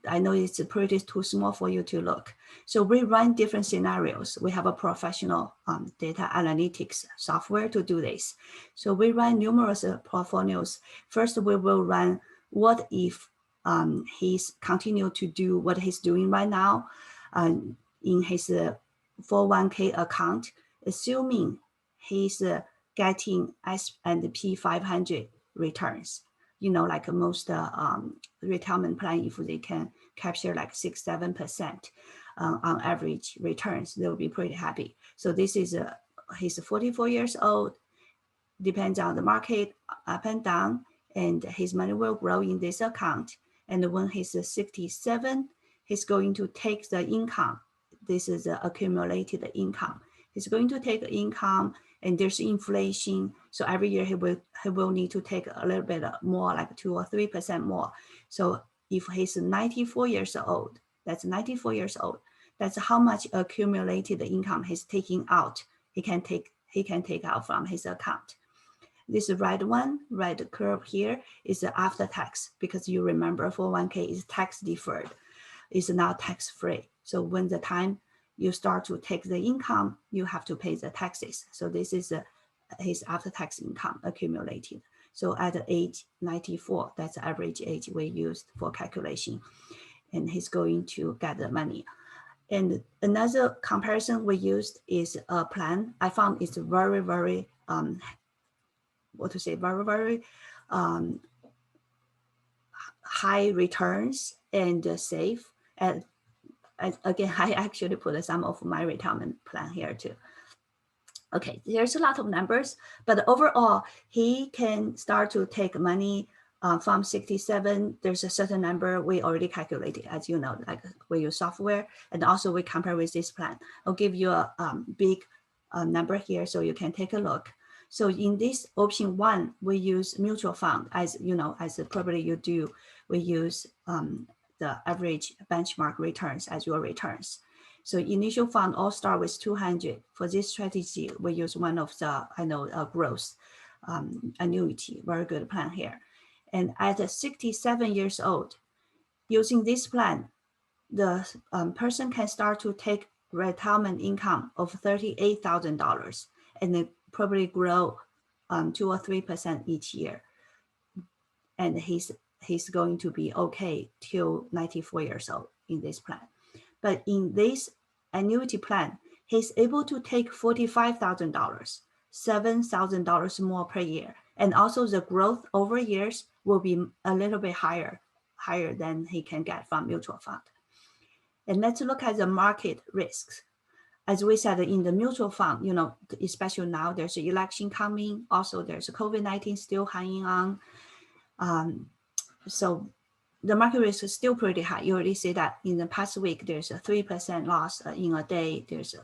I know it's pretty too small for you to look. So we run different scenarios. We have a professional data analytics software to do this. So we run numerous portfolios. First, we will run what if he's continue to do what he's doing right now in his 401k account, assuming he's getting S&P 500 returns. You know, like most retirement plan, if they can capture like 6-7% on average returns, they'll be pretty happy. So this is he's 44 years old, depends on the market, up and down, and his money will grow in this account. And when he's 67, he's going to take the income. This is the accumulated income. He's going to take income, and there's inflation. So every year he will need to take a little bit more, like 2 or 3% more. So if he's 94 years old, that's 94 years old. That's how much accumulated income he's taking out. He can take out from his account. This red curve here is after tax, because you remember 401k is tax deferred. It's not tax free. So when the time you start to take the income, you have to pay the taxes. So this is his after-tax income accumulated. So at age 94, that's the average age we used for calculation. And he's going to get the money. And another comparison we used is a plan. I found it's very, very, very high returns and safe. And again, I actually put some of my retirement plan here too. Okay, there's a lot of numbers, but overall, he can start to take money from 67. There's a certain number we already calculated, as you know, like we use software, and also we compare with this plan. I'll give you a big number here so you can take a look. So in this option 1, we use mutual fund, as you know, as probably you do, we use the average benchmark returns as your returns. So initial fund all start with 200. For this strategy, we use one of the, growth annuity, very good plan here. And at 67 years old, using this plan, the person can start to take retirement income of $38,000 and then probably grow 2 or 3% each year. And he's going to be okay till 94 years old in this plan. But in this annuity plan, he's able to take $45,000, $7,000 more per year. And also the growth over years will be a little bit higher than he can get from mutual fund. And let's look at the market risks. As we said, in the mutual fund, you know, especially now there's an election coming. Also, there's a COVID-19 still hanging on. So the market risk is still pretty high. You already see that in the past week, there's a 3% loss in a day. There's a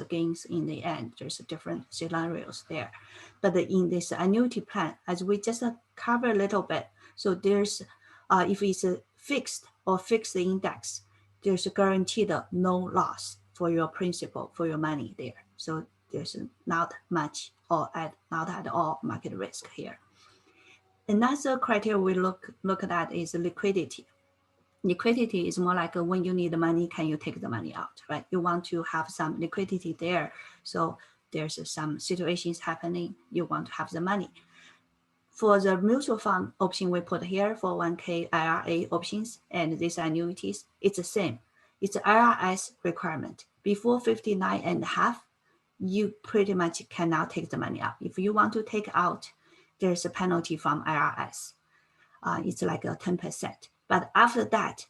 gains in the end. There's different scenarios there. But in this annuity plan, as we just cover a little bit, so there's, if it's a fixed index, there's a guaranteed no loss for your principal, for your money there. So there's not much or not at all market risk here. Another criteria we look at is liquidity. Liquidity is more like when you need the money, can you take the money out, right? You want to have some liquidity there. So there's some situations happening, you want to have the money. For the mutual fund option we put here, for 1K IRA options and these annuities, it's the same. It's an IRS requirement. Before 59 and a half, you pretty much cannot take the money out. If you want to take out, there's a penalty from IRS. It's like a 10%. But after that,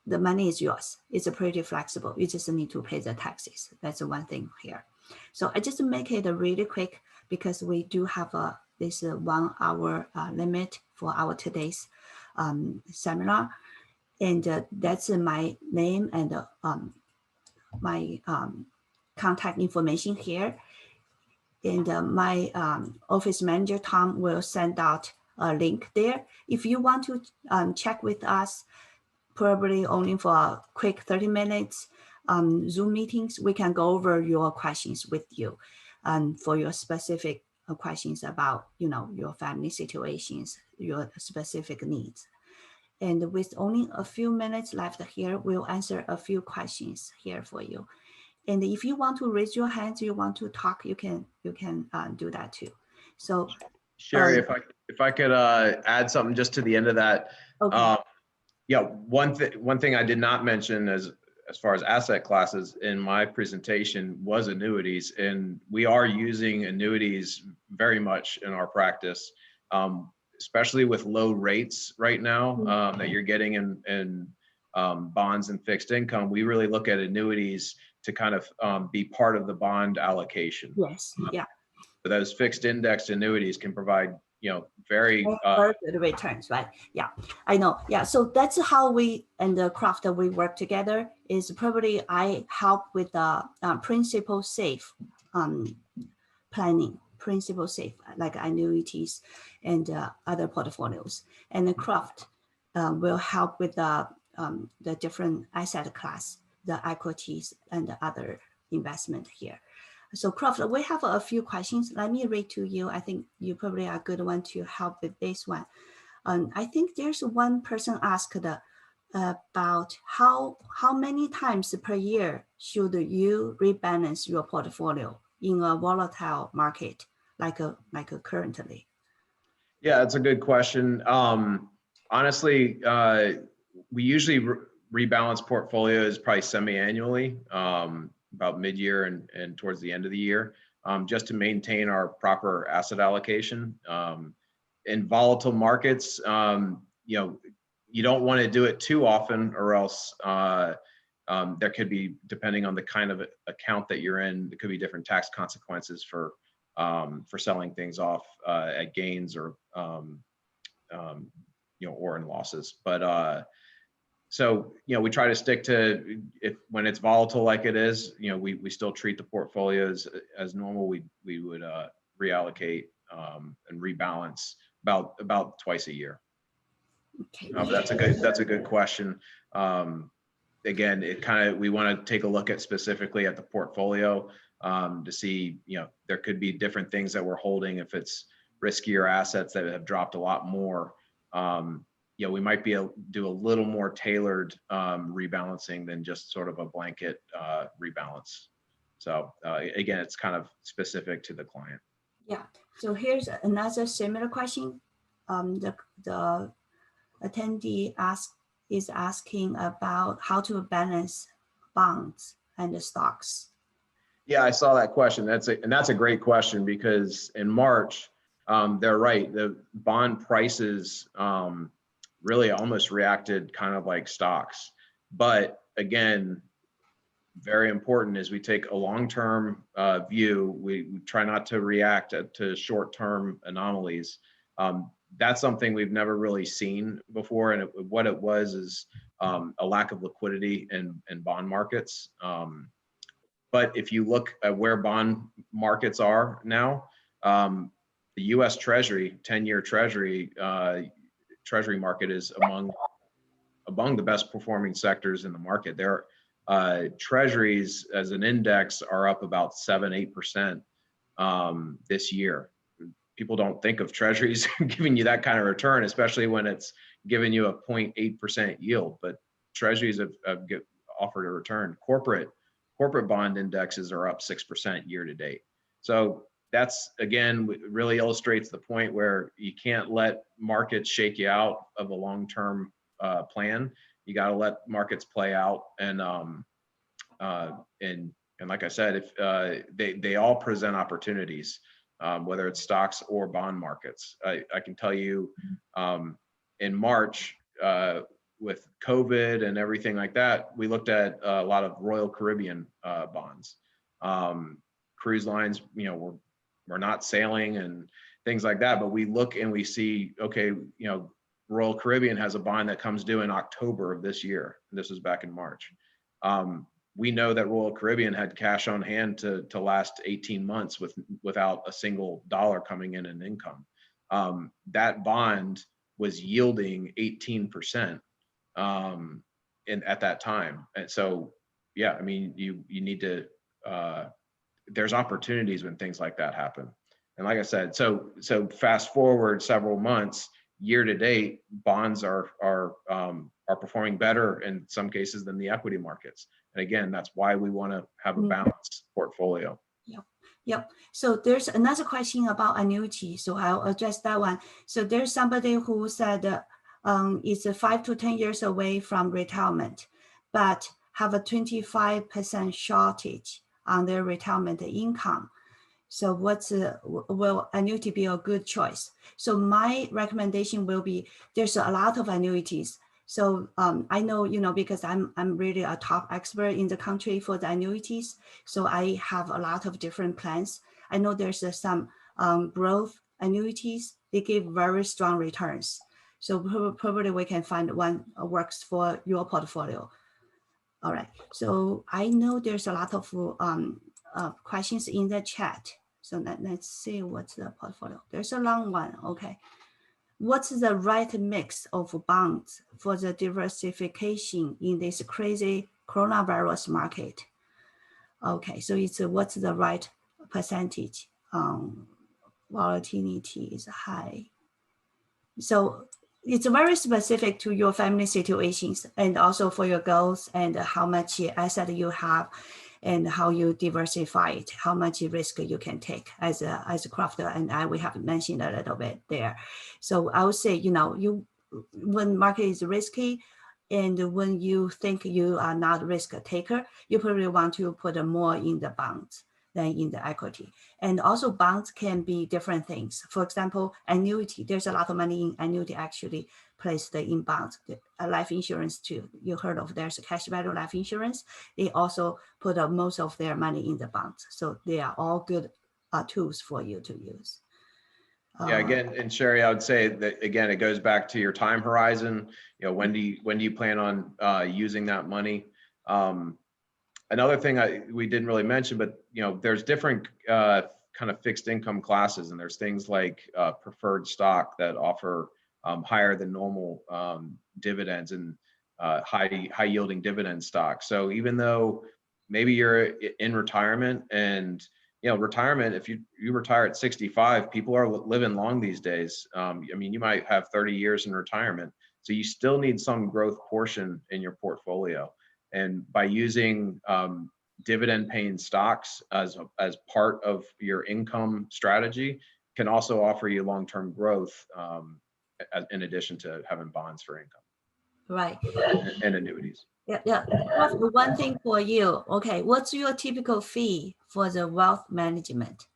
the money is yours. It's pretty flexible. You just need to pay the taxes. That's one thing here. So I just make it really quick because we do have this 1 hour limit for our today's seminar. And that's my name and my contact information here. And my office manager, Tom, will send out a link there. If you want to check with us, probably only for a quick 30 minutes Zoom meetings, we can go over your questions with you for your specific questions about, your family situations, your specific needs. And with only a few minutes left here, we'll answer a few questions here for you. And if you want to raise your hands, you want to talk, you can do that too. So Sherry, if I could add something just to the end of that. okay. Yeah, one thing I did not mention as far as asset classes in my presentation was annuities, and we are using annuities very much in our practice, especially with low rates right now that you're getting in bonds and fixed income. We really look at annuities to kind of be part of the bond allocation. Yes, yeah. So those fixed indexed annuities can provide, very good returns, right? Yeah, I know. Yeah, so that's how we and the Kraft we work together. Is probably I help with the principal safe planning, principal safe like annuities and other portfolios, and the Kraft will help with the different asset class, the equities and the other investment here. So Croft, we have a few questions. Let me read to you. I think you probably are a good one to help with this one. I think there's one person asked about how many times per year should you rebalance your portfolio in a volatile market like currently? Yeah, that's a good question. Honestly, we usually rebalance portfolios probably semi-annually, about mid-year and towards the end of the year, just to maintain our proper asset allocation. In volatile markets, you don't want to do it too often, or else there could be, depending on the kind of account that you're in, there could be different tax consequences for selling things off at gains or or in losses. But so we try to stick to, when it's volatile like it is, we still treat the portfolios as normal. We would reallocate and rebalance about twice a year. Okay. That's a good question. Again, we want to take a look at specifically at the portfolio to see, there could be different things that we're holding. If it's riskier assets that have dropped a lot more, we might do a little more tailored rebalancing than just sort of a blanket rebalance. So again, it's kind of specific to the client. Yeah. So here's another similar question. The attendee is asking about how to balance bonds and the stocks. Yeah, I saw that question. That's a great question, because in March, they're right. The bond prices really almost reacted kind of like stocks. But again, very important is we take a long-term view. We try not to react to short-term anomalies. That's something we've never really seen before. And what it was is a lack of liquidity in bond markets. But if you look at where bond markets are now, the U.S. Treasury, 10-year Treasury market is among the best performing sectors in the market. There, Treasuries as an index are up about 7-8% this year. People don't think of Treasuries giving you that kind of return, especially when it's giving you a 0.8% yield. But Treasuries have offered a return. Corporate bond indexes are up 6% year to date. So that's, again, really illustrates the point where you can't let markets shake you out of a long-term plan. You got to let markets play out, and like I said, if they all present opportunities, whether it's stocks or bond markets. I can tell you, in March, with COVID and everything like that, we looked at a lot of Royal Caribbean bonds. Cruise lines, we're not sailing and things like that, but we look and we see, okay, Royal Caribbean has a bond that comes due in October of this year. This was back in March. We know that Royal Caribbean had cash on hand to last 18 months without a single dollar coming in income. That bond was yielding 18% at that time. And so, yeah, I mean, you need to, there's opportunities when things like that happen. And like I said, so fast forward several months, year to date, bonds are performing better in some cases than the equity markets. And again, that's why we want to have a balanced portfolio. Yep. So there's another question about annuity. So I'll address that one. So there's somebody who said it's 5 to 10 years away from retirement, but have a 25% shortage on their retirement income. So will annuity be a good choice? So my recommendation will be, there's a lot of annuities. So I know, because I'm really a top expert in the country for the annuities. So I have a lot of different plans. I know there's some growth annuities. They give very strong returns. So probably we can find one works for your portfolio. All right. So I know there's a lot of questions in the chat. So let's see what's the portfolio. There's a long one. Okay. What's the right mix of bonds for the diversification in this crazy coronavirus market? Okay, so it's what's the right percentage? Volatility is high. So it's very specific to your family situations and also for your goals and how much asset you have and how you diversify it, how much risk you can take as a crafter, and we have mentioned a little bit there. So I would say, when market is risky and when you think you are not a risk taker, you probably want to put more in the bonds than in the equity. And also bonds can be different things. For example, annuity, there's a lot of money in annuity actually placed in bonds. Life insurance too, you heard of, there's a cash value life insurance. They also put most of their money in the bonds. So they are all good tools for you to use. Yeah, again, and Sherry, I would say that again, it goes back to your time horizon. When do you plan on using that money? Another thing we didn't really mention, but there's different kind of fixed income classes, and there's things like preferred stock that offer higher than normal dividends and high yielding dividend stock. So even though maybe you're in retirement and retirement, if you retire at 65, people are living long these days. I mean, you might have 30 years in retirement, so you still need some growth portion in your portfolio. And by using dividend paying stocks as part of your income strategy can also offer you long-term growth in addition to having bonds for income. Right. And annuities. Yeah. One thing for you. Okay, what's your typical fee for the wealth management?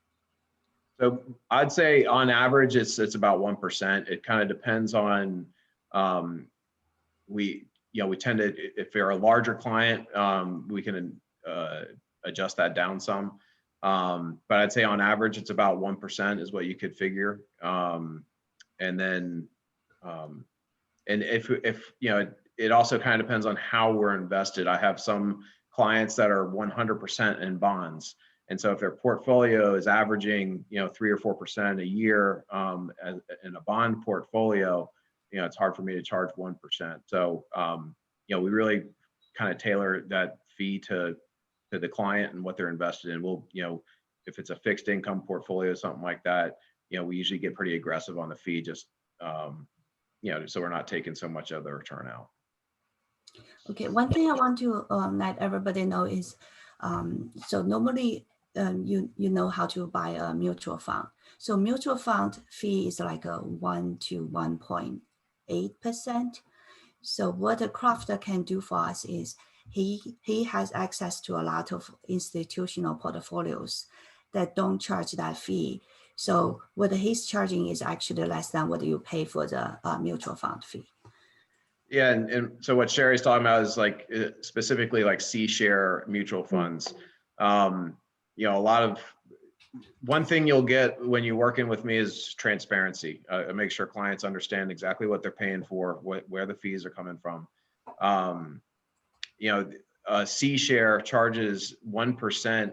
So I'd say on average, it's about 1%. It kind of depends on we tend to, if you're a larger client, we can adjust that down some. But I'd say on average, it's about 1% is what you could figure. And then, and if it also kind of depends on how we're invested. I have some clients that are 100% in bonds. And so if their portfolio is averaging, 3 or 4% a year in a bond portfolio, it's hard for me to charge 1%. So, we really kind of tailor that fee to the client and what they're invested in. We'll, if it's a fixed income portfolio, something like that, we usually get pretty aggressive on the fee, just, so we're not taking so much of the return out. Okay, one thing I want to let everybody know is, so normally you know how to buy a mutual fund. So mutual fund fee is like a 1 to 1.8%. So what a crafter can do for us is he has access to a lot of institutional portfolios that don't charge that fee. So what he's charging is actually less than what you pay for the mutual fund fee. Yeah, and so what Sherry's talking about is like specifically like C-share mutual funds. A lot of one thing you'll get when you're working with me is transparency. I make sure clients understand exactly what they're paying for, where the fees are coming from. Um, C-share charges 1%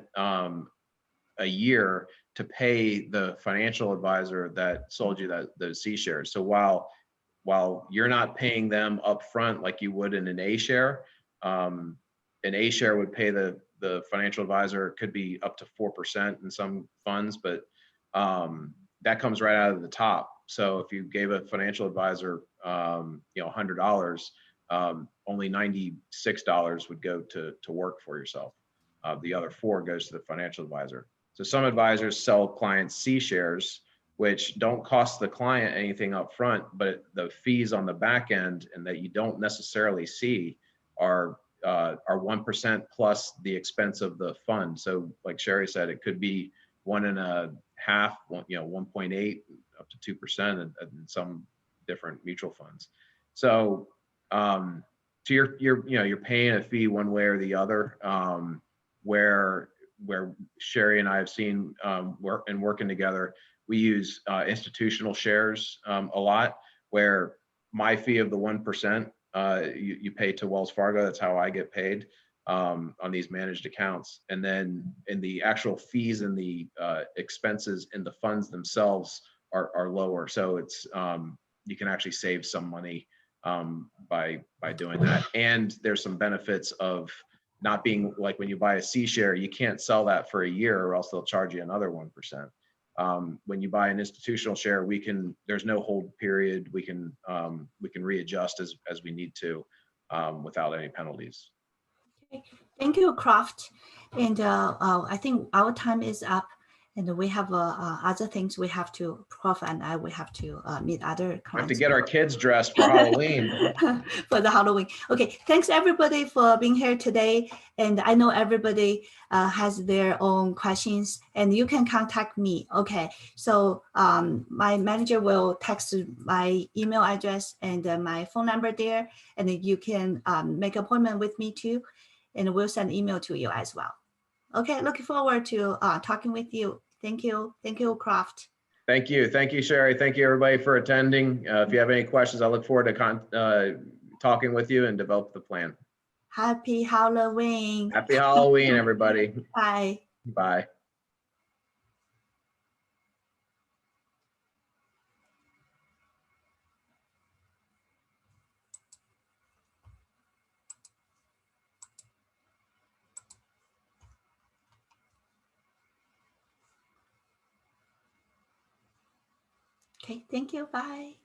a year to pay the financial advisor that sold you the C-shares. So while you're not paying them up front like you would in an A-share, an A-share would pay the financial advisor, could be up to 4% in some funds, but that comes right out of the top. So if you gave a financial advisor, $100, only $96 would go to work for yourself. The other $4 goes to the financial advisor. So some advisors sell clients C-shares, which don't cost the client anything up front, but the fees on the back end and that you don't necessarily see are 1% plus the expense of the fund. So like Sherry said, it could be 1.5, 1.8 up to 2% in some different mutual funds. So so you're paying a fee one way or the other. Where Sherry and I have seen working together, we use institutional shares a lot, where my fee of the 1% you pay to Wells Fargo. That's how I get paid on these managed accounts. And then in the actual fees and the expenses in the funds themselves are lower. So it's you can actually save some money by doing that. And there's some benefits of not being like when you buy a C share, you can't sell that for a year or else they'll charge you another 1%. When you buy an institutional share, there's no hold period. We can readjust as we need to without any penalties. Okay. Thank you, Croft. And I think our time is up, and we have other things we have to, Prof and I, we have to meet other clients. We have to get our kids dressed for Halloween. For the Halloween. Okay, thanks everybody for being here today. And I know everybody has their own questions, and you can contact me. Okay, so my manager will text my email address and my phone number there, and you can make an appointment with me too, and we'll send an email to you as well. Okay, looking forward to talking with you. Thank you, Croft. Thank you, Sherry. Thank you, everybody, for attending. If you have any questions, I look forward to talking with you and develop the plan. Happy Halloween. Happy Halloween, everybody. Bye. Bye. Okay, thank you. Bye.